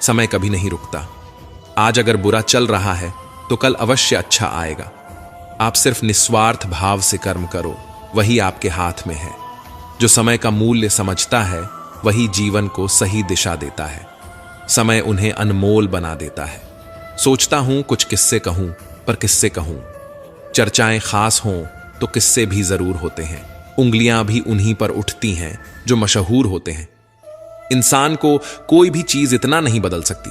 समय कभी नहीं रुकता। आज अगर बुरा चल रहा है तो कल अवश्य अच्छा आएगा। आप सिर्फ निस्वार्थ भाव से कर्म करो, वही आपके हाथ में है। जो समय का मूल्य समझता है वही जीवन को सही दिशा देता है। समय उन्हें अनमोल बना देता है। सोचता हूं कुछ किस्से कहूं, पर किस्से कहूं? चर्चाएं खास हों तो किस्से भी जरूर होते हैं। उंगलियां भी उन्हीं पर उठती हैं जो मशहूर होते हैं। इंसान को कोई भी चीज इतना नहीं बदल सकती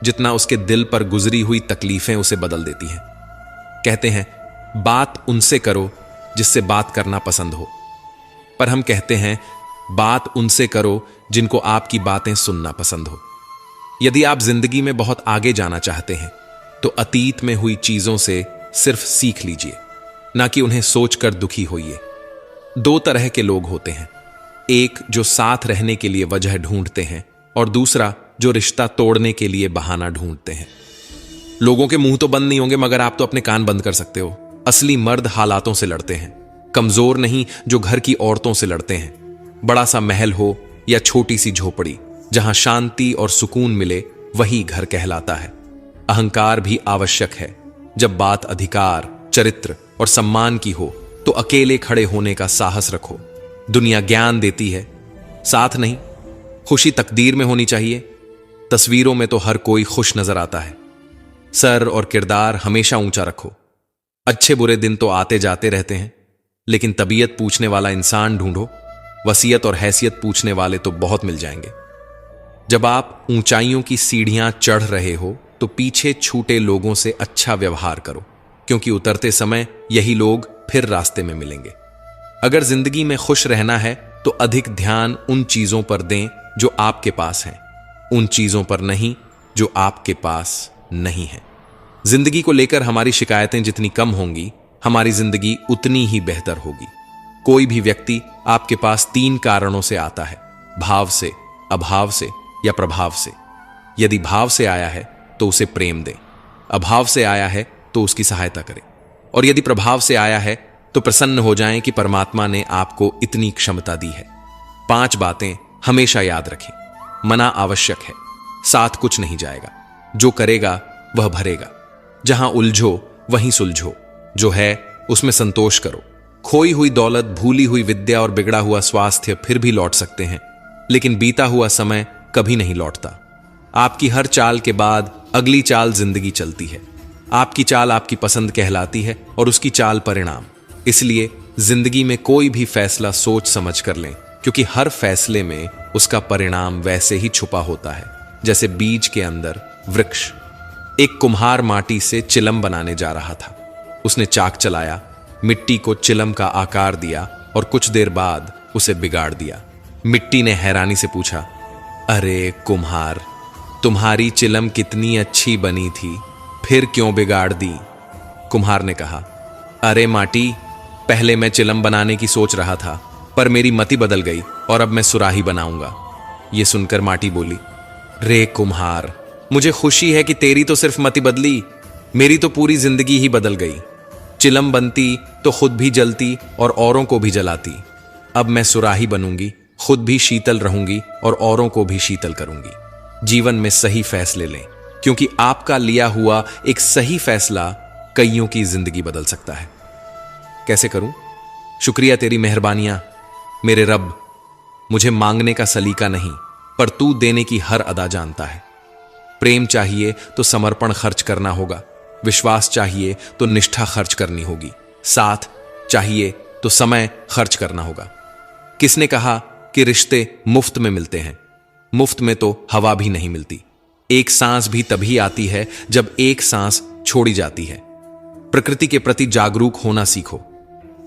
जितना उसके दिल पर गुजरी हुई तकलीफें उसे बदल देती हैं। कहते हैं बात उनसे करो जिससे बात करना पसंद हो, पर हम कहते हैं बात उनसे करो जिनको आपकी बातें सुनना पसंद हो। यदि आप जिंदगी में बहुत आगे जाना चाहते हैं तो अतीत में हुई चीजों से सिर्फ सीख लीजिए, ना कि उन्हें सोचकर दुखी होइए। दो तरह के लोग होते हैं, एक जो साथ रहने के लिए वजह ढूंढते हैं और दूसरा जो रिश्ता तोड़ने के लिए बहाना ढूंढते हैं। लोगों के मुंह तो बंद नहीं होंगे, मगर आप तो अपने कान बंद कर सकते हो। असली मर्द हालातों से लड़ते हैं, कमजोर नहीं जो घर की औरतों से लड़ते हैं। बड़ा सा महल हो या छोटी सी झोपड़ी, जहां शांति और सुकून मिले वही घर कहलाता है। अहंकार भी आवश्यक है। जब बात अधिकार, चरित्र और सम्मान की हो तो अकेले खड़े होने का साहस रखो। दुनिया ज्ञान देती है, साथ नहीं। खुशी तकदीर में होनी चाहिए। तस्वीरों में तो हर कोई खुश नजर आता है। सर और किरदार हमेशा ऊंचा रखो। अच्छे बुरे दिन तो आते जाते रहते हैं, लेकिन तबीयत पूछने वाला इंसान ढूंढो। वसीयत और हैसियत पूछने वाले तो बहुत मिल जाएंगे। जब आप ऊंचाइयों की सीढ़ियां चढ़ रहे हो तो पीछे छूटे लोगों से अच्छा व्यवहार करो, क्योंकि उतरते समय यही लोग फिर रास्ते में मिलेंगे। अगर जिंदगी में खुश रहना है तो अधिक ध्यान उन चीजों पर दें जो आपके पास हैं, उन चीजों पर नहीं जो आपके पास नहीं है। जिंदगी को लेकर हमारी शिकायतें जितनी कम होंगी, हमारी जिंदगी उतनी ही बेहतर होगी। कोई भी व्यक्ति आपके पास 3 कारणों से आता है, भाव से, अभाव से या प्रभाव से। यदि भाव से आया है तो उसे प्रेम दें, अभाव से आया है तो उसकी सहायता करें, और यदि प्रभाव से आया है तो प्रसन्न हो जाएं कि परमात्मा ने आपको इतनी क्षमता दी है। 5 बातें हमेशा याद रखें। मना आवश्यक है, साथ कुछ नहीं जाएगा। जो करेगा वह भरेगा। जहां उलझो वहीं सुलझो। जो है उसमें संतोष करो। खोई हुई दौलत, भूली हुई विद्या और बिगड़ा हुआ स्वास्थ्य फिर भी लौट सकते हैं, लेकिन बीता हुआ समय कभी नहीं लौटता। आपकी हर चाल के बाद अगली चाल जिंदगी चलती है। आपकी चाल आपकी पसंद कहलाती है और उसकी चाल परिणाम। इसलिए जिंदगी में कोई भी फैसला सोच समझ कर लें, क्योंकि हर फैसले में उसका परिणाम वैसे ही छुपा होता है जैसे बीज के अंदर वृक्ष। एक कुम्हार माटी से चिलम बनाने जा रहा था। उसने चाक चलाया, मिट्टी को चिलम का आकार दिया और कुछ देर बाद उसे बिगाड़ दिया। मिट्टी ने हैरानी से पूछा, अरे कुम्हार, तुम्हारी चिलम कितनी अच्छी बनी थी, फिर क्यों बिगाड़ दी? कुम्हार ने कहा, अरे माटी, पहले मैं चिलम बनाने की सोच रहा था, पर मेरी मति बदल गई और अब मैं सुराही बनाऊंगा। यह सुनकर माटी बोली, रे कुम्हार, मुझे खुशी है कि तेरी तो सिर्फ मति बदली, मेरी तो पूरी जिंदगी ही बदल गई। चिलम बनती तो खुद भी जलती और औरों को भी जलाती। अब मैं सुराही बनूंगी, खुद भी शीतल रहूंगी और औरों को भी शीतल करूंगी। जीवन में सही फैसले लें, क्योंकि आपका लिया हुआ एक सही फैसला कईयों की जिंदगी बदल सकता है। कैसे करूं? शुक्रिया तेरी मेहरबानियां मेरे रब। मुझे मांगने का सलीका नहीं, पर तू देने की हर अदा जानता है। प्रेम चाहिए तो समर्पण खर्च करना होगा। विश्वास चाहिए तो निष्ठा खर्च करनी होगी। साथ चाहिए तो समय खर्च करना होगा। किसने कहा कि रिश्ते मुफ्त में मिलते हैं? मुफ्त में तो हवा भी नहीं मिलती। एक सांस भी तभी आती है जब एक सांस छोड़ी जाती है। प्रकृति के प्रति जागरूक होना सीखो,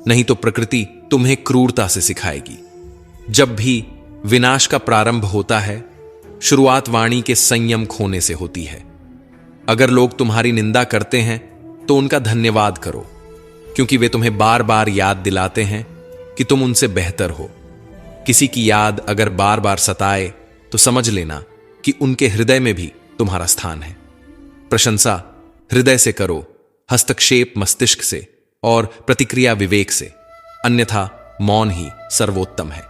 नहीं तो प्रकृति तुम्हें क्रूरता से सिखाएगी। जब भी विनाश का प्रारंभ होता है, शुरुआत वाणी के संयम खोने से होती है। अगर लोग तुम्हारी निंदा करते हैं तो उनका धन्यवाद करो, क्योंकि वे तुम्हें बार बार याद दिलाते हैं कि तुम उनसे बेहतर हो। किसी की याद अगर बार बार सताए तो समझ लेना कि उनके हृदय में भी तुम्हारा स्थान है। प्रशंसा हृदय से करो, हस्तक्षेप मस्तिष्क से और प्रतिक्रिया विवेक से, अन्यथा मौन ही सर्वोत्तम है।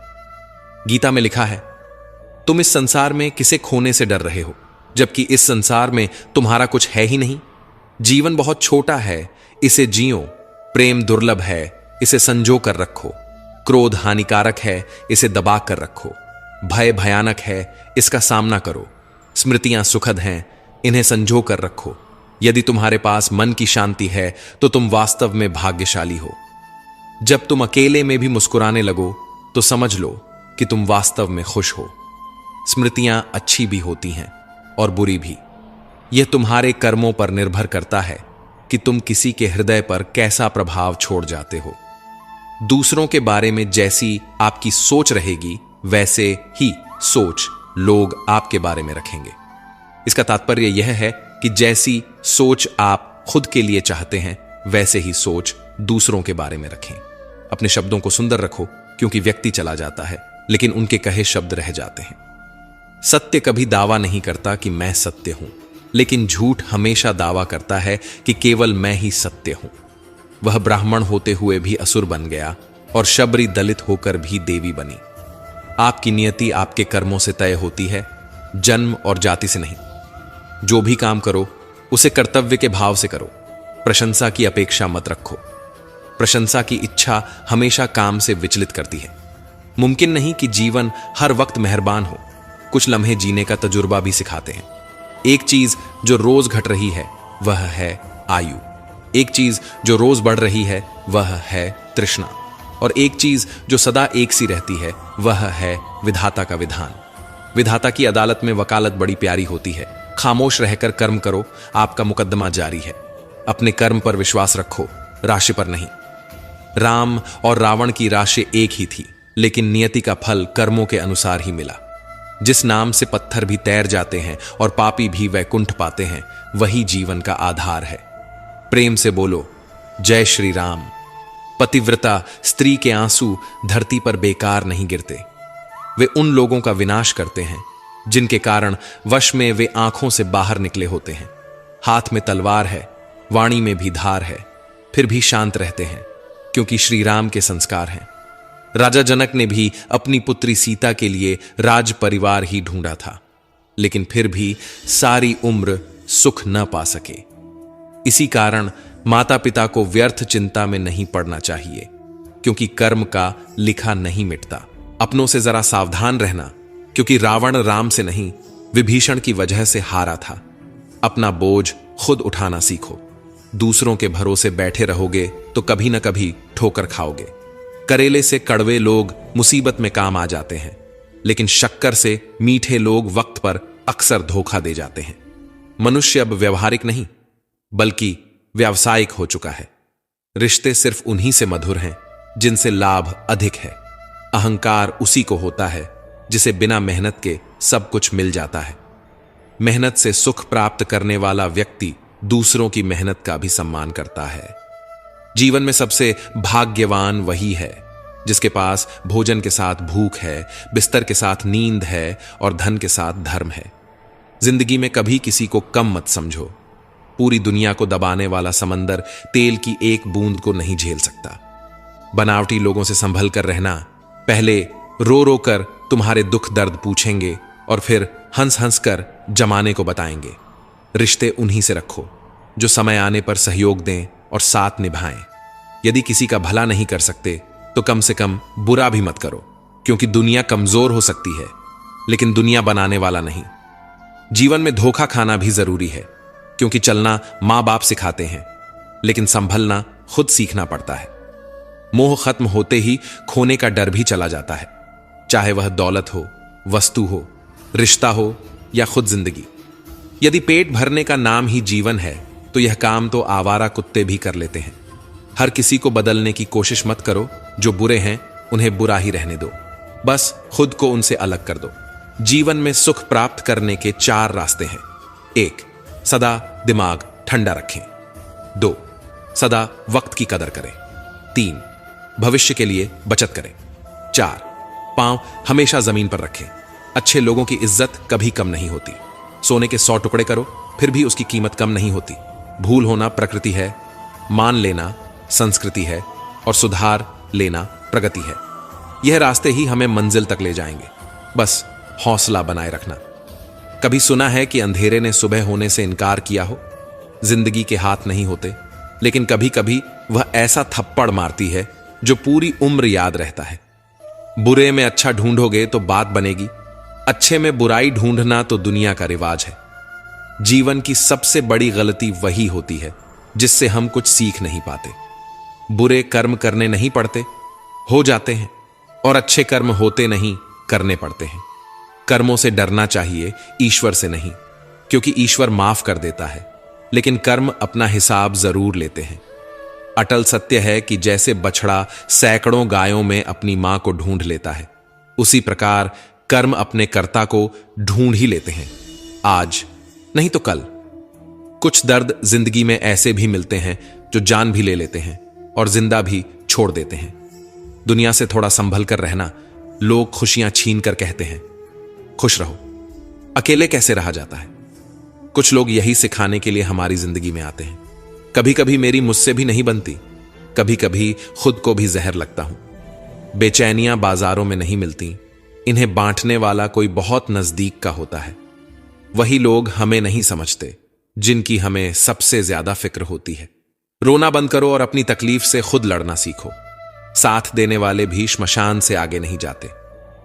गीता में लिखा है, तुम इस संसार में किसे खोने से डर रहे हो? जबकि इस संसार में तुम्हारा कुछ है ही नहीं। जीवन बहुत छोटा है, इसे जियो। प्रेम दुर्लभ है, इसे संजो कर रखो। क्रोध हानिकारक है, इसे दबा कर रखो। भय भयानक है, इसका सामना करो। स्मृतियां सुखद हैं, इन्हें संजो कर रखो। यदि तुम्हारे पास मन की शांति है तो तुम वास्तव में भाग्यशाली हो। जब तुम अकेले में भी मुस्कुराने लगो तो समझ लो कि तुम वास्तव में खुश हो। स्मृतियां अच्छी भी होती हैं और बुरी भी। यह तुम्हारे कर्मों पर निर्भर करता है कि तुम किसी के हृदय पर कैसा प्रभाव छोड़ जाते हो। दूसरों के बारे में जैसी आपकी सोच रहेगी, वैसे ही सोच लोग आपके बारे में रखेंगे। इसका तात्पर्य यह है कि जैसी सोच आप खुद के लिए चाहते हैं, वैसे ही सोच दूसरों के बारे में रखें। अपने शब्दों को सुंदर रखो, क्योंकि व्यक्ति चला जाता है, लेकिन उनके कहे शब्द रह जाते हैं। सत्य कभी दावा नहीं करता कि मैं सत्य हूं, लेकिन झूठ हमेशा दावा करता है कि केवल मैं ही सत्य हूं। वह ब्राह्मण होते हुए भी असुर बन गया और शबरी दलित होकर भी देवी बनी। आपकी नियति आपके कर्मों से तय होती है, जन्म और जाति से नहीं। जो भी काम करो उसे कर्तव्य के भाव से करो। प्रशंसा की अपेक्षा मत रखो। प्रशंसा की इच्छा हमेशा काम से विचलित करती है। मुमकिन नहीं कि जीवन हर वक्त मेहरबान हो। कुछ लम्हे जीने का तजुर्बा भी सिखाते हैं। एक चीज जो रोज घट रही है वह है आयु। एक चीज जो रोज बढ़ रही है वह है तृष्णा। और एक चीज जो सदा एक सी रहती है वह है विधाता का विधान। विधाता की अदालत में वकालत बड़ी प्यारी होती है। खामोश रहकर कर्म करो, आपका मुकदमा जारी है। अपने कर्म पर विश्वास रखो, राशि पर नहीं। राम और रावण की राशि एक ही थी, लेकिन नियति का फल कर्मों के अनुसार ही मिला। जिस नाम से पत्थर भी तैर जाते हैं और पापी भी वैकुंठ पाते हैं, वही जीवन का आधार है। प्रेम से बोलो, जय श्री राम। पतिव्रता स्त्री के आंसू धरती पर बेकार नहीं गिरते। वे उन लोगों का विनाश करते हैं जिनके कारण वश में वे आंखों से बाहर निकले होते हैं। हाथ में तलवार है, वाणी में भी धार है, फिर भी शांत रहते हैं, क्योंकि श्री राम के संस्कार हैं। राजा जनक ने भी अपनी पुत्री सीता के लिए राज परिवार ही ढूंढा था, लेकिन फिर भी सारी उम्र सुख न पा सके। इसी कारण माता पिता को व्यर्थ चिंता में नहीं पड़ना चाहिए, क्योंकि कर्म का लिखा नहीं मिटता। अपनों से जरा सावधान रहना, क्योंकि रावण राम से नहीं विभीषण की वजह से हारा था। अपना बोझ खुद उठाना सीखो। दूसरों के भरोसे बैठे रहोगे तो कभी न कभी ठोकर खाओगे। करेले से कड़वे लोग मुसीबत में काम आ जाते हैं, लेकिन शक्कर से मीठे लोग वक्त पर अक्सर धोखा दे जाते हैं। मनुष्य अब व्यवहारिक नहीं बल्कि व्यावसायिक हो चुका है। रिश्ते सिर्फ उन्हीं से मधुर हैं जिनसे लाभ अधिक है। अहंकार उसी को होता है जिसे बिना मेहनत के सब कुछ मिल जाता है। मेहनत से सुख प्राप्त करने वाला व्यक्ति दूसरों की मेहनत का भी सम्मान करता है। जीवन में सबसे भाग्यवान वही है जिसके पास भोजन के साथ भूख है, बिस्तर के साथ नींद है और धन के साथ धर्म है। जिंदगी में कभी किसी को कम मत समझो। पूरी दुनिया को दबाने वाला समंदर तेल की एक बूंद को नहीं झेल सकता। बनावटी लोगों से संभल कर रहना। पहले रो रो कर तुम्हारे दुख दर्द पूछेंगे और फिर हंस हंस कर जमाने को बताएंगे। रिश्ते उन्हीं से रखो जो समय आने पर सहयोग दें और साथ निभाएं। यदि किसी का भला नहीं कर सकते तो कम से कम बुरा भी मत करो, क्योंकि दुनिया कमजोर हो सकती है लेकिन दुनिया बनाने वाला नहीं। जीवन में धोखा खाना भी जरूरी है, क्योंकि चलना मां बाप सिखाते हैं, लेकिन संभलना खुद सीखना पड़ता है। मोह खत्म होते ही खोने का डर भी चला जाता है, चाहे वह दौलत हो, वस्तु हो, रिश्ता हो या खुद जिंदगी। यदि पेट भरने का नाम ही जीवन है तो यह काम तो आवारा कुत्ते भी कर लेते हैं। हर किसी को बदलने की कोशिश मत करो। जो बुरे हैं उन्हें बुरा ही रहने दो, बस खुद को उनसे अलग कर दो। जीवन में सुख प्राप्त करने के 4 रास्ते हैं। 1. सदा दिमाग ठंडा रखें। 2. सदा वक्त की कदर करें। 3. भविष्य के लिए बचत करें। 4. पांव हमेशा जमीन पर रखें। अच्छे लोगों की इज्जत कभी कम नहीं होती। सोने के 100 टुकड़े करो, फिर भी उसकी कीमत कम नहीं होती। भूल होना प्रकृति है, मान लेना संस्कृति है और सुधार लेना प्रगति है। यह रास्ते ही हमें मंजिल तक ले जाएंगे, बस हौसला बनाए रखना। कभी सुना है कि अंधेरे ने सुबह होने से इनकार किया हो? जिंदगी के हाथ नहीं होते, लेकिन कभी कभी वह ऐसा थप्पड़ मारती है जो पूरी उम्र याद रहता है। बुरे में अच्छा ढूंढोगे तो बात बनेगी, अच्छे में बुराई ढूंढना तो दुनिया का रिवाज है। जीवन की सबसे बड़ी गलती वही होती है जिससे हम कुछ सीख नहीं पाते। बुरे कर्म करने नहीं पड़ते, हो जाते हैं, और अच्छे कर्म होते नहीं, करने पड़ते हैं। कर्मों से डरना चाहिए, ईश्वर से नहीं, क्योंकि ईश्वर माफ कर देता है, लेकिन कर्म अपना हिसाब जरूर लेते हैं। अटल सत्य है कि जैसे बछड़ा सैकड़ों गायों में अपनी मां को ढूंढ लेता है, उसी प्रकार कर्म अपने कर्ता को ढूंढ ही लेते हैं, आज नहीं तो कल। कुछ दर्द जिंदगी में ऐसे भी मिलते हैं जो जान भी ले लेते हैं और जिंदा भी छोड़ देते हैं। दुनिया से थोड़ा संभल कर रहना, लोग खुशियां छीन कर कहते हैं खुश रहो। अकेले कैसे रहा जाता है? कुछ लोग यही सिखाने के लिए हमारी जिंदगी में आते हैं। कभी कभी मेरी मुझसे भी नहीं बनती, कभी कभी खुद को भी जहर लगता हूं। बेचैनियां बाजारों में नहीं मिलती, इन्हें बांटने वाला कोई बहुत नजदीक का होता है। वही लोग हमें नहीं समझते जिनकी हमें सबसे ज्यादा फिक्र होती है। रोना बंद करो और अपनी तकलीफ से खुद लड़ना सीखो। साथ देने वाले भी श्मशान से आगे नहीं जाते।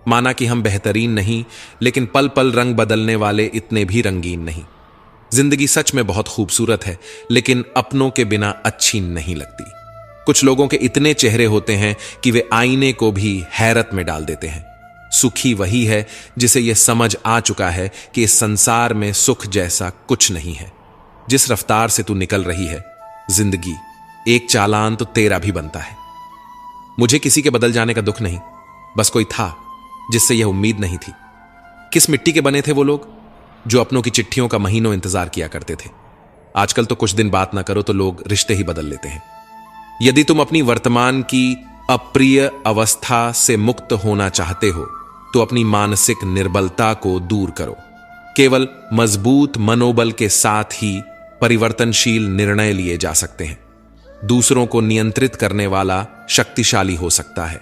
माना कि हम बेहतरीन नहीं, लेकिन पल पल रंग बदलने वाले इतने भी रंगीन नहीं। जिंदगी सच में बहुत खूबसूरत है, लेकिन अपनों के बिना अच्छी नहीं लगती। कुछ लोगों के इतने चेहरे होते हैं कि वे आईने को भी हैरत में डाल देते हैं। सुखी वही है जिसे यह समझ आ चुका है कि इस संसार में सुख जैसा कुछ नहीं है। जिस रफ्तार से तू निकल रही है जिंदगी, एक चालान तो तेरा भी बनता है। मुझे किसी के बदल जाने का दुख नहीं, बस कोई था जिससे यह उम्मीद नहीं थी। किस मिट्टी के बने थे वो लोग जो अपनों की चिट्ठियों का महीनों इंतजार किया करते थे। आजकल तो कुछ दिन बात ना करो तो लोग रिश्ते ही बदल लेते हैं। यदि तुम अपनी वर्तमान की अप्रिय अवस्था से मुक्त होना चाहते हो तो अपनी मानसिक निर्बलता को दूर करो। केवल मजबूत मनोबल के साथ ही परिवर्तनशील निर्णय लिए जा सकते हैं। दूसरों को नियंत्रित करने वाला शक्तिशाली हो सकता है,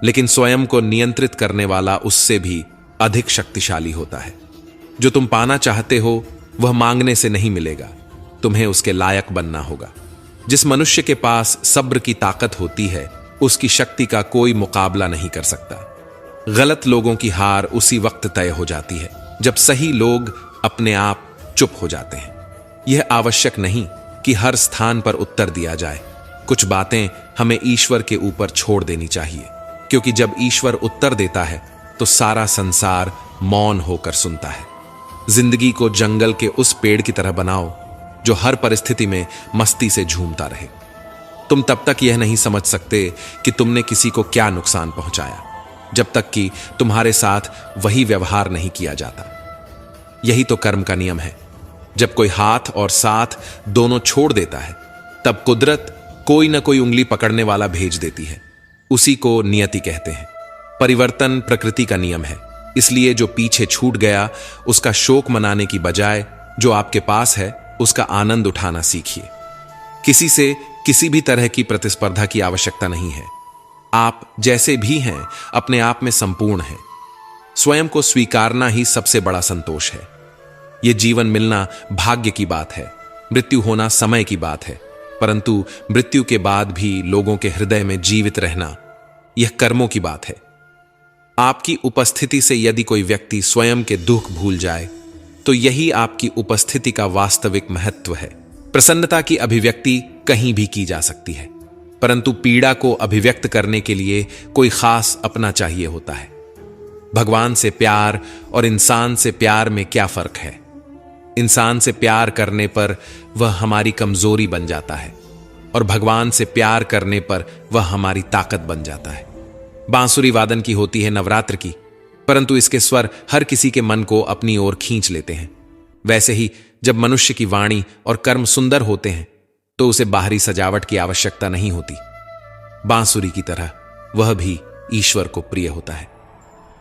लेकिन स्वयं को नियंत्रित करने वाला उससे भी अधिक शक्तिशाली होता है। जो तुम पाना चाहते हो वह मांगने से नहीं मिलेगा, तुम्हें उसके लायक बनना होगा। जिस मनुष्य के पास सब्र की ताकत होती है उसकी शक्ति का कोई मुकाबला नहीं कर सकता। गलत लोगों की हार उसी वक्त तय हो जाती है जब सही लोग अपने आप चुप हो जाते हैं। यह आवश्यक नहीं कि हर स्थान पर उत्तर दिया जाए। कुछ बातें हमें ईश्वर के ऊपर छोड़ देनी चाहिए, क्योंकि जब ईश्वर उत्तर देता है तो सारा संसार मौन होकर सुनता है। जिंदगी को जंगल के उस पेड़ की तरह बनाओ जो हर परिस्थिति में मस्ती से झूमता रहे। तुम तब तक यह नहीं समझ सकते कि तुमने किसी को क्या नुकसान पहुंचाया जब तक कि तुम्हारे साथ वही व्यवहार नहीं किया जाता। यही तो कर्म का नियम है। जब कोई हाथ और साथ दोनों छोड़ देता है तब कुदरत कोई ना कोई उंगली पकड़ने वाला भेज देती है। उसी को नियति कहते हैं। परिवर्तन प्रकृति का नियम है, इसलिए जो पीछे छूट गया उसका शोक मनाने की बजाय जो आपके पास है उसका आनंद उठाना सीखिए। किसी से किसी भी तरह की प्रतिस्पर्धा की आवश्यकता नहीं है। आप जैसे भी हैं अपने आप में संपूर्ण हैं। स्वयं को स्वीकारना ही सबसे बड़ा संतोष है। यह जीवन मिलना भाग्य की बात है, मृत्यु होना समय की बात है, परंतु मृत्यु के बाद भी लोगों के हृदय में जीवित रहना यह कर्मों की बात है। आपकी उपस्थिति से यदि कोई व्यक्ति स्वयं के दुख भूल जाए तो यही आपकी उपस्थिति का वास्तविक महत्व है। प्रसन्नता की अभिव्यक्ति कहीं भी की जा सकती है, परंतु पीड़ा को अभिव्यक्त करने के लिए कोई खास अपना चाहिए होता है। भगवान से प्यार और इंसान से प्यार में क्या फर्क है? इंसान से प्यार करने पर वह हमारी कमजोरी बन जाता है और भगवान से प्यार करने पर वह हमारी ताकत बन जाता है। बांसुरी वादन की होती है नवरात्र की, परंतु इसके स्वर हर किसी के मन को अपनी ओर खींच लेते हैं। वैसे ही जब मनुष्य की वाणी और कर्म सुंदर होते हैं तो उसे बाहरी सजावट की आवश्यकता नहीं होती। बांसुरी की तरह वह भी ईश्वर को प्रिय होता है।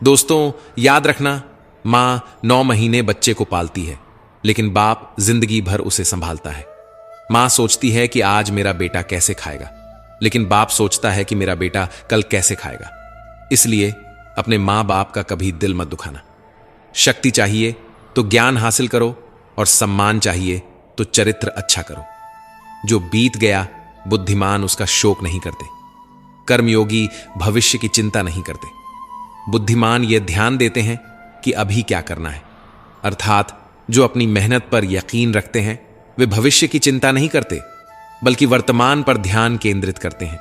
दोस्तों, याद रखना, मां 9 महीने बच्चे को पालती है, लेकिन बाप जिंदगी भर उसे संभालता है। मां सोचती है कि आज मेरा बेटा कैसे खाएगा, लेकिन बाप सोचता है कि मेरा बेटा कल कैसे खाएगा। इसलिए अपने मां बाप का कभी दिल मत दुखाना। शक्ति चाहिए तो ज्ञान हासिल करो, और सम्मान चाहिए तो चरित्र अच्छा करो। जो बीत गया बुद्धिमान उसका शोक नहीं करते। कर्मयोगी भविष्य की चिंता नहीं करते। बुद्धिमान यह ध्यान देते हैं कि अभी क्या करना है। अर्थात जो अपनी मेहनत पर यकीन रखते हैं वे भविष्य की चिंता नहीं करते, बल्कि वर्तमान पर ध्यान केंद्रित करते हैं।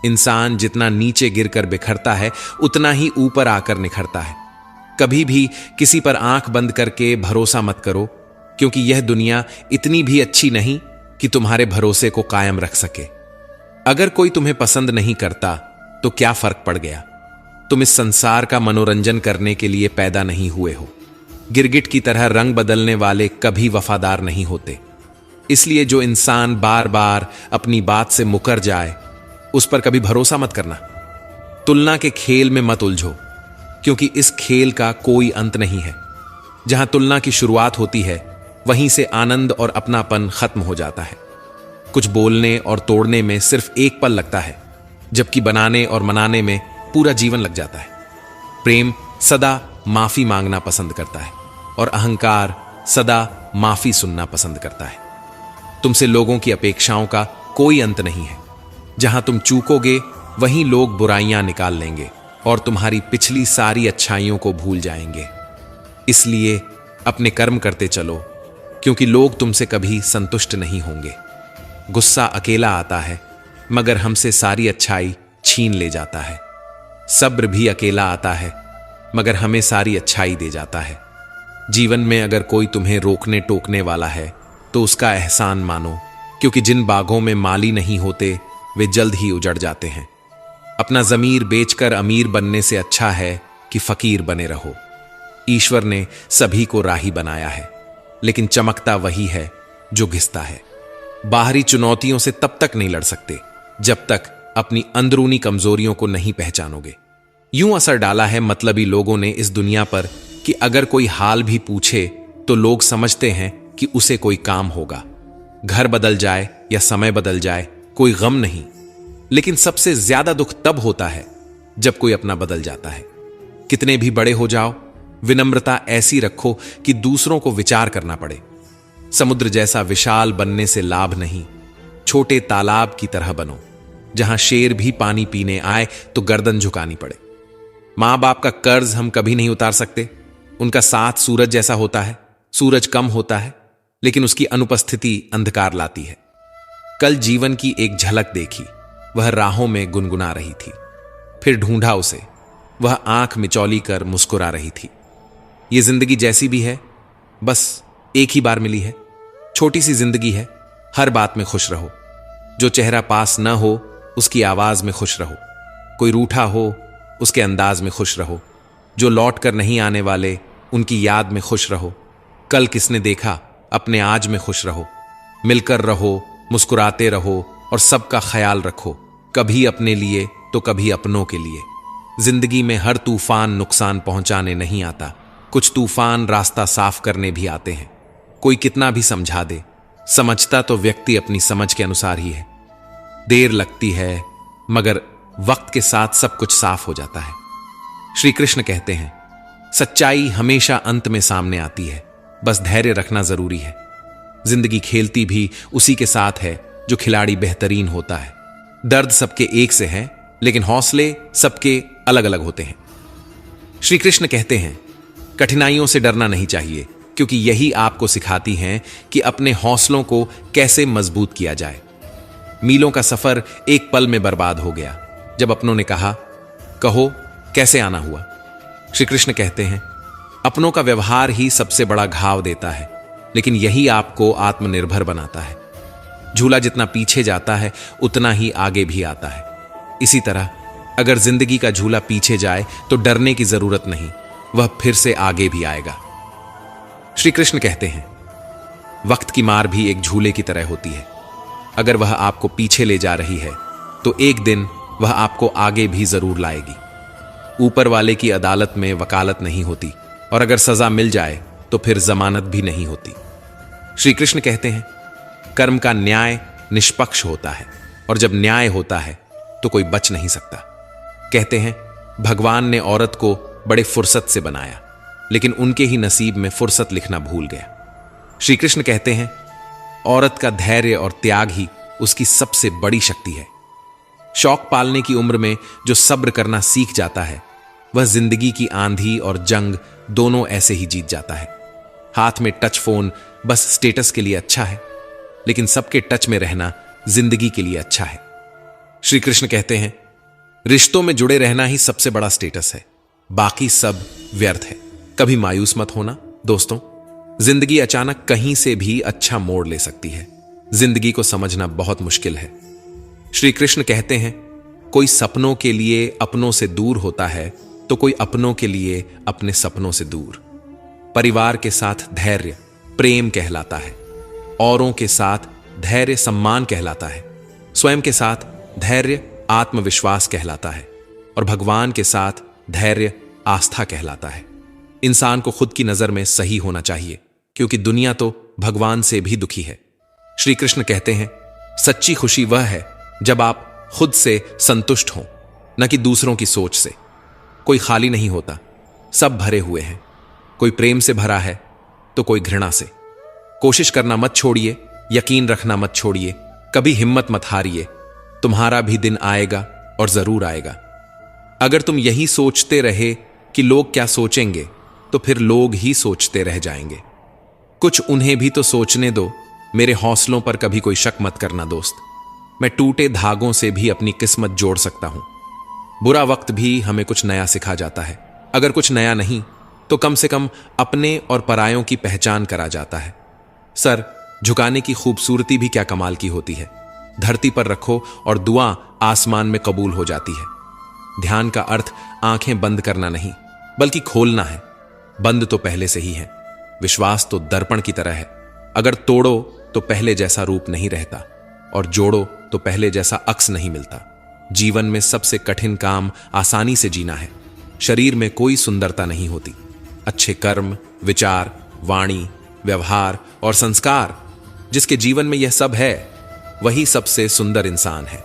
इंसान जितना नीचे गिरकर बिखरता है उतना ही ऊपर आकर निखरता है। कभी भी किसी पर आंख बंद करके भरोसा मत करो, क्योंकि यह दुनिया इतनी भी अच्छी नहीं कि तुम्हारे भरोसे को कायम रख सके। अगर कोई तुम्हें पसंद नहीं करता तो क्या फर्क पड़ गया? तुम इस संसार का मनोरंजन करने के लिए पैदा नहीं हुए हो। गिरगिट की तरह रंग बदलने वाले कभी वफादार नहीं होते। इसलिए जो इंसान बार बार अपनी बात से मुकर जाए उस पर कभी भरोसा मत करना। तुलना के खेल में मत उलझो, क्योंकि इस खेल का कोई अंत नहीं है। जहां तुलना की शुरुआत होती है वहीं से आनंद और अपनापन खत्म हो जाता है। कुछ बोलने और तोड़ने में सिर्फ एक पल लगता है, जबकि बनाने और मनाने में पूरा जीवन लग जाता है। प्रेम सदा माफी मांगना पसंद करता है और अहंकार सदा माफी सुनना पसंद करता है। तुमसे लोगों की अपेक्षाओं का कोई अंत नहीं है। जहां तुम चूकोगे वहीं लोग बुराइयां निकाल लेंगे और तुम्हारी पिछली सारी अच्छाइयों को भूल जाएंगे। इसलिए अपने कर्म करते चलो, क्योंकि लोग तुमसे कभी संतुष्ट नहीं होंगे। गुस्सा अकेला आता है मगर हमसे सारी अच्छाई छीन ले जाता है। सब्र भी अकेला आता है मगर हमें सारी अच्छाई दे जाता है। जीवन में अगर कोई तुम्हें रोकने टोकने वाला है तो उसका एहसान मानो, क्योंकि जिन बागों में माली नहीं होते वे जल्द ही उजड़ जाते हैं। अपना ज़मीर बेचकर अमीर बनने से अच्छा है कि फकीर बने रहो। ईश्वर ने सभी को राही बनाया है, लेकिन चमकता वही है जो घिसता है। बाहरी चुनौतियों से तब तक नहीं लड़ सकते जब तक अपनी अंदरूनी कमजोरियों को नहीं पहचानोगे। यूं असर डाला है मतलबी लोगों ने इस दुनिया पर कि अगर कोई हाल भी पूछे तो लोग समझते हैं कि उसे कोई काम होगा। घर बदल जाए या समय बदल जाए कोई गम नहीं, लेकिन सबसे ज्यादा दुख तब होता है जब कोई अपना बदल जाता है। कितने भी बड़े हो जाओ, विनम्रता ऐसी रखो कि दूसरों को विचार करना पड़े। समुद्र जैसा विशाल बनने से लाभ नहीं, छोटे तालाब की तरह बनो, जहां शेर भी पानी पीने आए तो गर्दन झुकानी पड़े। मां बाप का कर्ज हम कभी नहीं उतार सकते। उनका साथ सूरज जैसा होता है। सूरज कम होता है लेकिन उसकी अनुपस्थिति अंधकार लाती है। कल जीवन की एक झलक देखी, वह राहों में गुनगुना रही थी। फिर ढूंढा उसे, वह आंख मिचौली कर मुस्कुरा रही थी। यह जिंदगी जैसी भी है, बस एक ही बार मिली है। छोटी सी जिंदगी है, हर बात में खुश रहो। जो चेहरा पास न हो उसकी आवाज में खुश रहो। कोई रूठा हो उसके अंदाज में खुश रहो। जो लौट कर नहीं आने वाले उनकी याद में खुश रहो। कल किसने देखा, अपने आज में खुश रहो। मिलकर रहो, मुस्कुराते रहो और सबका ख्याल रखो, कभी अपने लिए तो कभी अपनों के लिए। जिंदगी में हर तूफान नुकसान पहुंचाने नहीं आता, कुछ तूफान रास्ता साफ करने भी आते हैं। कोई कितना भी समझा दे, समझता तो व्यक्ति अपनी समझ के अनुसार ही है। देर लगती है मगर वक्त के साथ सब कुछ साफ हो जाता है। श्री कृष्ण कहते हैं, सच्चाई हमेशा अंत में सामने आती है, बस धैर्य रखना जरूरी है। जिंदगी खेलती भी उसी के साथ है जो खिलाड़ी बेहतरीन होता है। दर्द सबके एक से है, लेकिन हौसले सबके अलग अलग होते हैं। श्री कृष्ण कहते हैं, कठिनाइयों से डरना नहीं चाहिए, क्योंकि यही आपको सिखाती हैं कि अपने हौसलों को कैसे मजबूत किया जाए। मीलों का सफर एक पल में बर्बाद हो गया जब अपनों ने कहा, कहो कैसे आना हुआ। श्री कृष्ण कहते हैं, अपनों का व्यवहार ही सबसे बड़ा घाव देता है, लेकिन यही आपको आत्मनिर्भर बनाता है। झूला जितना पीछे जाता है उतना ही आगे भी आता है। इसी तरह अगर जिंदगी का झूला पीछे जाए तो डरने की जरूरत नहीं, वह फिर से आगे भी आएगा। श्री कृष्ण कहते हैं, वक्त की मार भी एक झूले की तरह होती है। अगर वह आपको पीछे ले जा रही है तो एक दिन वह आपको आगे भी जरूर लाएगी। ऊपर वाले की अदालत में वकालत नहीं होती, और अगर सजा मिल जाए तो फिर जमानत भी नहीं होती। श्री कृष्ण कहते हैं, कर्म का न्याय निष्पक्ष होता है, और जब न्याय होता है तो कोई बच नहीं सकता। कहते हैं, भगवान ने औरत को बड़े फुर्सत से बनाया, लेकिन उनके ही नसीब में फुर्सत लिखना भूल गया। श्री कृष्ण कहते हैं, औरत का धैर्य और त्याग ही उसकी सबसे बड़ी शक्ति है। शौक पालने की उम्र में जो सब्र करना सीख जाता है, वह जिंदगी की आंधी और जंग दोनों ऐसे ही जीत जाता है। हाथ में टच फोन बस स्टेटस के लिए अच्छा है, लेकिन सबके टच में रहना जिंदगी के लिए अच्छा है। श्री कृष्ण कहते हैं, रिश्तों में जुड़े रहना ही सबसे बड़ा स्टेटस है, बाकी सब व्यर्थ है। कभी मायूस मत होना दोस्तों, जिंदगी अचानक कहीं से भी अच्छा मोड़ ले सकती है। जिंदगी को समझना बहुत मुश्किल है। श्री कृष्ण कहते हैं, कोई सपनों के लिए अपनों से दूर होता है तो कोई अपनों के लिए अपने सपनों से दूर। परिवार के साथ धैर्य प्रेम कहलाता है, औरों के साथ धैर्य सम्मान कहलाता है, स्वयं के साथ धैर्य आत्मविश्वास कहलाता है, और भगवान के साथ धैर्य आस्था कहलाता है। इंसान को खुद की नजर में सही होना चाहिए, क्योंकि दुनिया तो भगवान से भी दुखी है। श्री कृष्ण कहते हैं, सच्ची खुशी वह है जब आप खुद से संतुष्ट हों, न कि दूसरों की सोच से। कोई खाली नहीं होता, सब भरे हुए हैं। कोई प्रेम से भरा है तो कोई घृणा से। कोशिश करना मत छोड़िए, यकीन रखना मत छोड़िए, कभी हिम्मत मत हारिए। तुम्हारा भी दिन आएगा और जरूर आएगा। अगर तुम यही सोचते रहे कि लोग क्या सोचेंगे, तो फिर लोग ही सोचते रह जाएंगे। कुछ उन्हें भी तो सोचने दो। मेरे हौसलों पर कभी कोई शक मत करना दोस्त। मैं टूटे धागों से भी अपनी किस्मत जोड़ सकता हूं। बुरा वक्त भी हमें कुछ नया सिखा जाता है। अगर कुछ नया नहीं तो कम से कम अपने और परायों की पहचान करा जाता है। सर झुकाने की खूबसूरती भी क्या कमाल की होती है। धरती पर रखो और दुआ आसमान में कबूल हो जाती है। ध्यान का अर्थ आंखें बंद करना नहीं, बल्कि खोलना है। बंद तो पहले से ही है। विश्वास तो दर्पण की तरह है, अगर तोड़ो तो पहले जैसा रूप नहीं रहता, और जोड़ो तो पहले जैसा अक्स नहीं मिलता। जीवन में सबसे कठिन काम आसानी से जीना है। शरीर में कोई सुंदरता नहीं होती। अच्छे कर्म, विचार, वाणी, व्यवहार और संस्कार, जिसके जीवन में यह सब है, वही सबसे सुंदर इंसान है।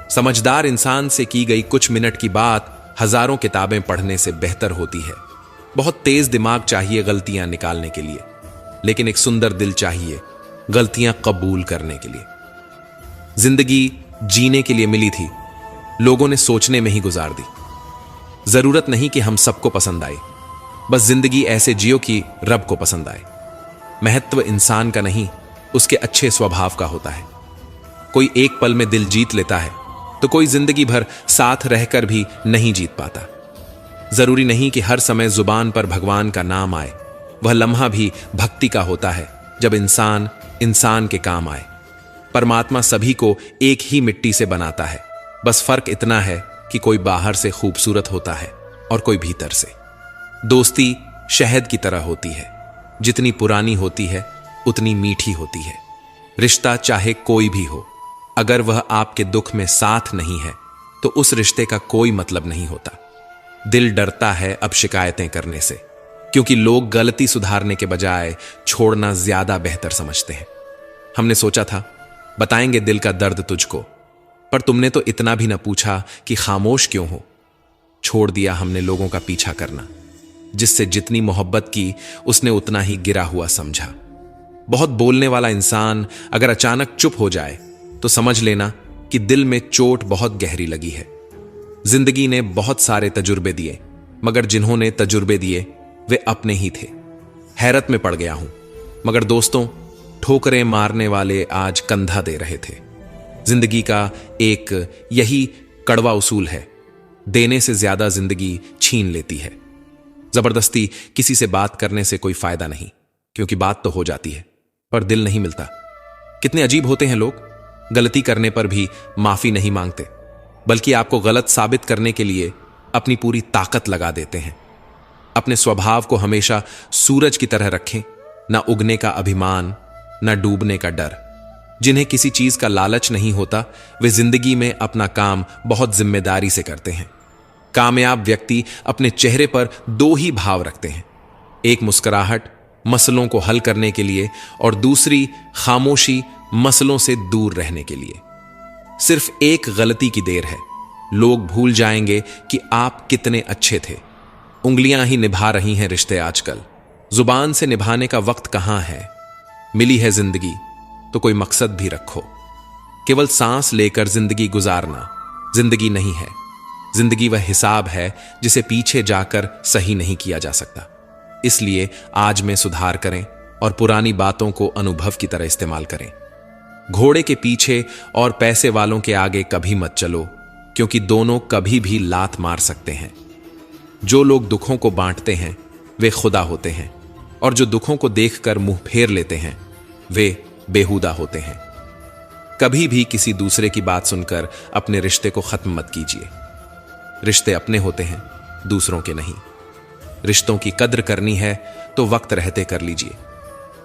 समझदार इंसान से की गई कुछ मिनट की बात हजारों किताबें पढ़ने से बेहतर होती है। बहुत तेज दिमाग चाहिए गलतियां निकालने के लिए, लेकिन एक सुंदर दिल चाहिए गलतियां कबूल करने के लिए। जिंदगी जीने के लिए मिली थी, लोगों ने सोचने में ही गुजार दी। जरूरत नहीं कि हम सबको पसंद आए, बस जिंदगी ऐसे जियो कि रब को पसंद आए। महत्व इंसान का नहीं, उसके अच्छे स्वभाव का होता है। कोई एक पल में दिल जीत लेता है, तो कोई जिंदगी भर साथ रहकर भी नहीं जीत पाता। जरूरी नहीं कि हर समय जुबान पर भगवान का नाम आए। वह लम्हा भी भक्ति का होता है, जब इंसान इंसान के काम आए। परमात्मा सभी को एक ही मिट्टी से बनाता है, बस फर्क इतना है कि कोई बाहर से खूबसूरत होता है और कोई भीतर से। दोस्ती शहद की तरह होती है, जितनी पुरानी होती है उतनी मीठी होती है। रिश्ता चाहे कोई भी हो, अगर वह आपके दुख में साथ नहीं है तो उस रिश्ते का कोई मतलब नहीं होता। दिल डरता है अब शिकायतें करने से, क्योंकि लोग गलती सुधारने के बजाय छोड़ना ज्यादा बेहतर समझते हैं। हमने सोचा था बताएंगे दिल का दर्द तुझको, पर तुमने तो इतना भी ना पूछा कि खामोश क्यों हो। छोड़ दिया हमने लोगों का पीछा करना, जिससे जितनी मोहब्बत की उसने उतना ही गिरा हुआ समझा। बहुत बोलने वाला इंसान अगर अचानक चुप हो जाए तो समझ लेना कि दिल में चोट बहुत गहरी लगी है। जिंदगी ने बहुत सारे तजुर्बे दिए, मगर जिन्होंने तजुर्बे दिए वे अपने ही थे। हैरत में पड़ गया हूं, मगर दोस्तों ठोकरें मारने वाले आज कंधा दे रहे थे। जिंदगी का एक यही कड़वा उसूल है, देने से ज्यादा जिंदगी छीन लेती है। जबरदस्ती किसी से बात करने से कोई फायदा नहीं, क्योंकि बात तो हो जाती है पर दिल नहीं मिलता। कितने अजीब होते हैं लोग, गलती करने पर भी माफी नहीं मांगते, बल्कि आपको गलत साबित करने के लिए अपनी पूरी ताकत लगा देते हैं। अपने स्वभाव को हमेशा सूरज की तरह रखें, ना उगने का अभिमान, ना डूबने का डर। जिन्हें किसी चीज का लालच नहीं होता, वे जिंदगी में अपना काम बहुत जिम्मेदारी से करते हैं। कामयाब व्यक्ति अपने चेहरे पर दो ही भाव रखते हैं, एक मुस्कुराहट मसलों को हल करने के लिए और दूसरी खामोशी मसलों से दूर रहने के लिए। सिर्फ एक गलती की देर है, लोग भूल जाएंगे कि आप कितने अच्छे थे। उंगलियां ही निभा रही हैं रिश्ते आजकल। जुबान से निभाने का वक्त कहां है। मिली है जिंदगी तो कोई मकसद भी रखो। केवल सांस लेकर जिंदगी गुजारना जिंदगी नहीं है। जिंदगी वह हिसाब है जिसे पीछे जाकर सही नहीं किया जा सकता। इसलिए आज में सुधार करें और पुरानी बातों को अनुभव की तरह इस्तेमाल करें। घोड़े के पीछे और पैसे वालों के आगे कभी मत चलो, क्योंकि दोनों कभी भी लात मार सकते हैं। जो लोग दुखों को बांटते हैं वे खुदा होते हैं, और जो दुखों को देखकर मुंह फेर लेते हैं वे बेहुदा होते हैं। कभी भी किसी दूसरे की बात सुनकर अपने रिश्ते को खत्म मत कीजिए। रिश्ते अपने होते हैं, दूसरों के नहीं। रिश्तों की कद्र करनी है तो वक्त रहते कर लीजिए।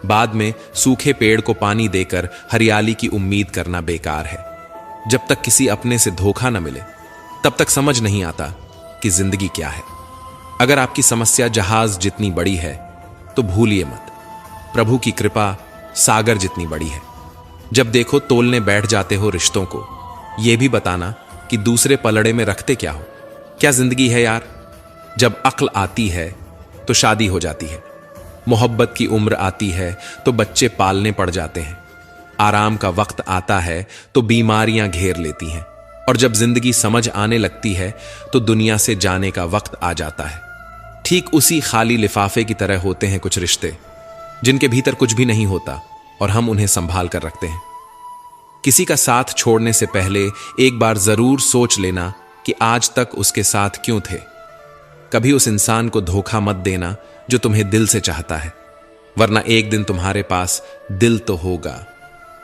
बाद में सूखे पेड़ को पानी देकर हरियाली की उम्मीद करना बेकार है। जब तक किसी अपने से धोखा न मिले तब तक समझ नहीं आता कि जिंदगी क्या है। अगर आपकी समस्या जहाज जितनी बड़ी है तो भूलिए मत, प्रभु की कृपा सागर जितनी बड़ी है। जब देखो तोलने बैठ जाते हो रिश्तों को, यह भी बताना कि दूसरे पलड़े में रखते क्या हो। क्या जिंदगी है यार। जब अक्ल आती है तो शादी हो जाती है, मोहब्बत की उम्र आती है तो बच्चे पालने पड़ जाते हैं, आराम का वक्त आता है तो बीमारियां घेर लेती हैं, और जब जिंदगी समझ आने लगती है तो दुनिया से जाने का वक्त आ जाता है। ठीक उसी खाली लिफाफे की तरह होते हैं कुछ रिश्ते जिनके भीतर कुछ भी नहीं होता और हम उन्हें संभाल कर रखते हैं। किसी का साथ छोड़ने से पहले एक बार जरूर सोच लेना कि आज तक उसके साथ क्यों थे। कभी उस इंसान को धोखा मत देना जो तुम्हें दिल से चाहता है, वरना एक दिन तुम्हारे पास दिल तो होगा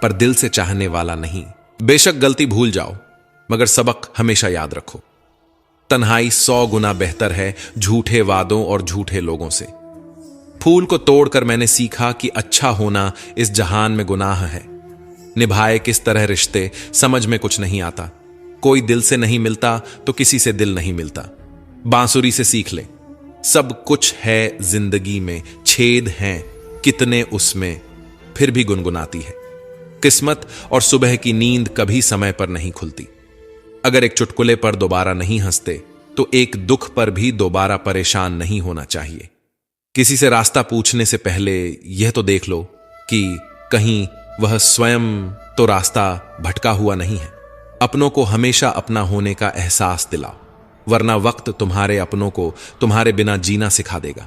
पर दिल से चाहने वाला नहीं। बेशक गलती भूल जाओ मगर सबक हमेशा याद रखो। तन्हाई 100 गुना बेहतर है झूठे वादों और झूठे लोगों से। फूल को तोड़कर मैंने सीखा कि अच्छा होना इस जहान में गुनाह है। निभाए किस तरह रिश्ते समझ में कुछ नहीं आता। कोई दिल से नहीं मिलता तो किसी से दिल नहीं मिलता। बांसुरी से सीख ले, सब कुछ है जिंदगी में, छेद हैं कितने उसमें, फिर भी गुनगुनाती है। किस्मत और सुबह की नींद कभी समय पर नहीं खुलती। अगर एक चुटकुले पर दोबारा नहीं हंसते तो एक दुख पर भी दोबारा परेशान नहीं होना चाहिए। किसी से रास्ता पूछने से पहले यह तो देख लो कि कहीं वह स्वयं तो रास्ता भटका हुआ नहीं है। अपनों को हमेशा अपना होने का एहसास दिलाओ, वरना वक्त तुम्हारे अपनों को तुम्हारे बिना जीना सिखा देगा।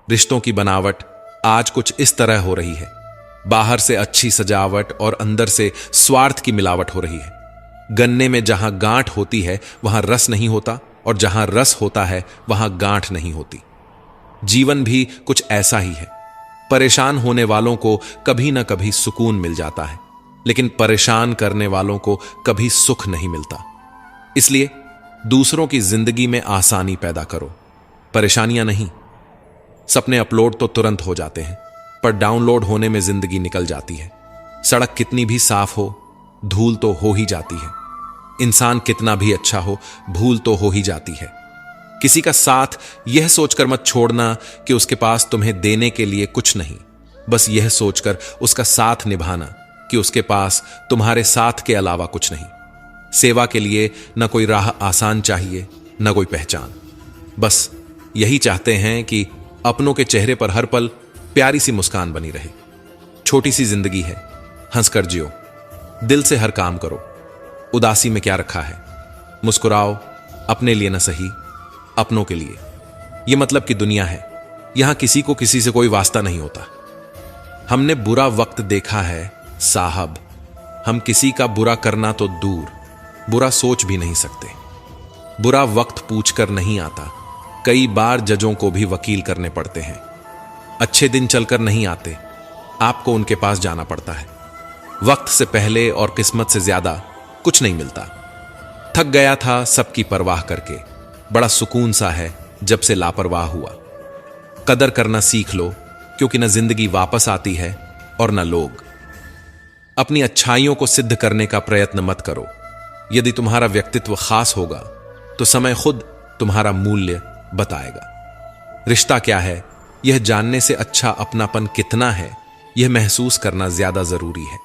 रिश्तों की बनावट आज कुछ इस तरह हो रही है, बाहर से अच्छी सजावट और अंदर से स्वार्थ की मिलावट हो रही है। गन्ने में जहां गांठ होती है वहां रस नहीं होता, और जहां रस होता है वहां गांठ नहीं होती। जीवन भी कुछ ऐसा ही है। परेशान होने वालों को कभी ना कभी सुकून मिल जाता है, लेकिन परेशान करने वालों को कभी सुख नहीं मिलता। इसलिए दूसरों की जिंदगी में आसानी पैदा करो, परेशानियां नहीं। सपने अपलोड तो तुरंत हो जाते हैं, पर डाउनलोड होने में जिंदगी निकल जाती है। सड़क कितनी भी साफ हो, धूल तो हो ही जाती है। इंसान कितना भी अच्छा हो, भूल तो हो ही जाती है। किसी का साथ यह सोचकर मत छोड़ना कि उसके पास तुम्हें देने के लिए कुछ नहीं, बस यह सोचकर उसका साथ निभाना कि उसके पास तुम्हारे साथ के अलावा कुछ नहीं। सेवा के लिए न कोई राह आसान चाहिए, न कोई पहचान। बस यही चाहते हैं कि अपनों के चेहरे पर हर पल प्यारी सी मुस्कान बनी रहे। छोटी सी जिंदगी है, हंसकर जियो, दिल से हर काम करो। उदासी में क्या रखा है, मुस्कुराओ, अपने लिए न सही अपनों के लिए। यह मतलब की दुनिया है, यहां किसी को किसी से कोई वास्ता नहीं होता। हमने बुरा वक्त देखा है साहब, हम किसी का बुरा करना तो दूर, बुरा सोच भी नहीं सकते। बुरा वक्त पूछकर नहीं आता, कई बार जजों को भी वकील करने पड़ते हैं। अच्छे दिन चलकर नहीं आते, आपको उनके पास जाना पड़ता है। वक्त से पहले और किस्मत से ज्यादा कुछ नहीं मिलता। थक गया था सबकी परवाह करके, बड़ा सुकून सा है जब से लापरवाह हुआ। कदर करना सीख लो, क्योंकि न जिंदगी वापस आती है और न लोग। अपनी अच्छाइयों को सिद्ध करने का प्रयत्न मत करो। यदि तुम्हारा व्यक्तित्व खास होगा तो समय खुद तुम्हारा मूल्य बताएगा। रिश्ता क्या है यह जानने से अच्छा अपनापन कितना है यह महसूस करना ज्यादा जरूरी है।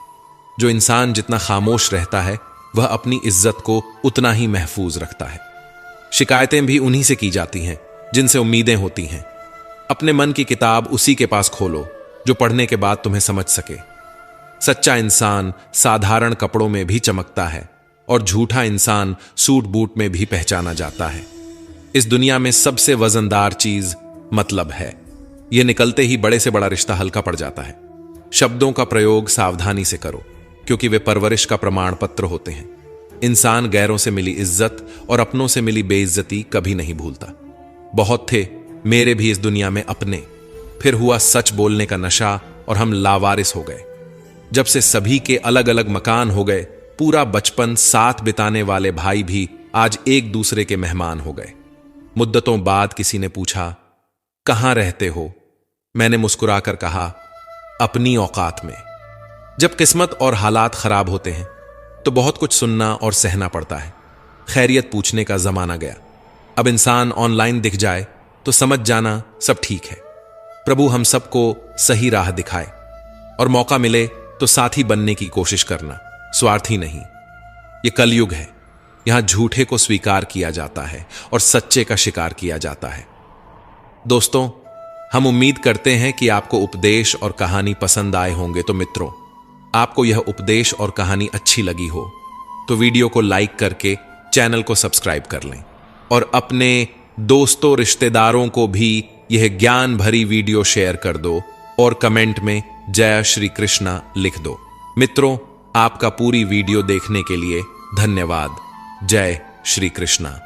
जो इंसान जितना खामोश रहता है वह अपनी इज्जत को उतना ही महफूज रखता है। शिकायतें भी उन्हीं से की जाती हैं जिनसे उम्मीदें होती हैं। अपने मन की किताब उसी के पास खोलो जो पढ़ने के बाद तुम्हें समझ सके। सच्चा इंसान साधारण कपड़ों में भी चमकता है और झूठा इंसान सूट बूट में भी पहचाना जाता है। इस दुनिया में सबसे वजनदार चीज मतलब है। यह निकलते ही बड़े से बड़ा रिश्ता हल्का पड़ जाता है। शब्दों का प्रयोग सावधानी से करो, क्योंकि वे परवरिश का प्रमाण पत्र होते हैं। इंसान गैरों से मिली इज्जत और अपनों से मिली बेइज्जती कभी नहीं भूलता। बहुत थे मेरे भी इस दुनिया में अपने, फिर हुआ सच बोलने का नशा और हम लावारिस हो गए। जब से सभी के अलग अलग मकान हो गए, पूरा बचपन साथ बिताने वाले भाई भी आज एक दूसरे के मेहमान हो गए। मुद्दतों बाद किसी ने पूछा, कहां रहते हो? मैंने मुस्कुराकर कहा, अपनी औकात में। जब किस्मत और हालात खराब होते हैं तो बहुत कुछ सुनना और सहना पड़ता है। खैरियत पूछने का जमाना गया। अब इंसान ऑनलाइन दिख जाए तो समझ जाना सब ठीक है। प्रभु हम सबको सही राह दिखाए और मौका मिले तो साथी बनने की कोशिश करना, स्वार्थी नहीं। यह कलयुग है, यहां झूठे को स्वीकार किया जाता है और सच्चे का शिकार किया जाता है। दोस्तों, हम उम्मीद करते हैं कि आपको उपदेश और कहानी पसंद आए होंगे। तो मित्रों, आपको यह उपदेश और कहानी अच्छी लगी हो तो वीडियो को लाइक करके चैनल को सब्सक्राइब कर लें और अपने दोस्तों रिश्तेदारों को भी यह ज्ञान भरी वीडियो शेयर कर दो और कमेंट में जय श्री कृष्णा लिख दो। मित्रों, आपका पूरी वीडियो देखने के लिए धन्यवाद। जय श्री कृष्णा।